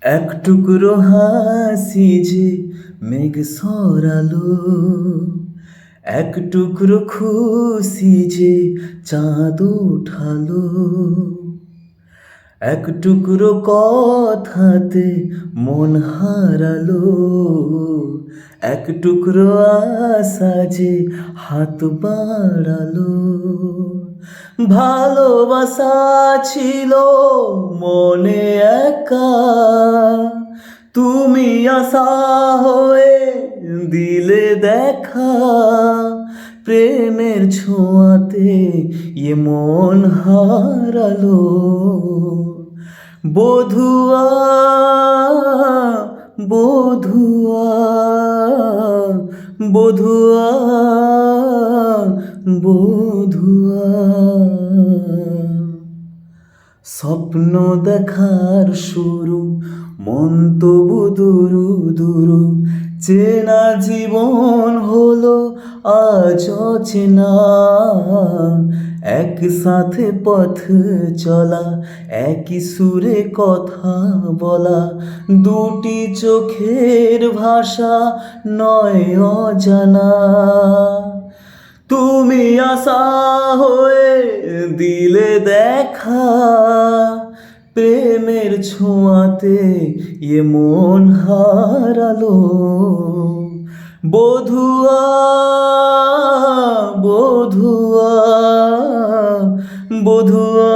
এক টুকরো হাসি যে মেঘ সরালো, এক টুকরো খুশি যে চাঁদ উঠালো, এক টুকরো কথাতে মন হারালো, এক টুকরো আশা যে হাত বাড়ালো। ভালোবাসা ছিল মনে একা, তুমি আশা হয়ে দিলে দেখা। প্রেমের ছোঁয়াতে এ মন হারালো। বধুয়া বধুয়া বধুয়া বধুয়া, স্বপ্ন দেখার শুরু মন তবু দুরু দুরু, চেনা জীবন হলো আজ অচেনা। একসাথে পথ চলা, একই সুরে কথা বলা, দুটি চোখের ভাষা নয় অজানা। তুমি আশা হয়ে দিলে দেখা, প্রেমের ছোঁয়াতে এ মন হারালো। বধুয়া বধুয়া বধুয়া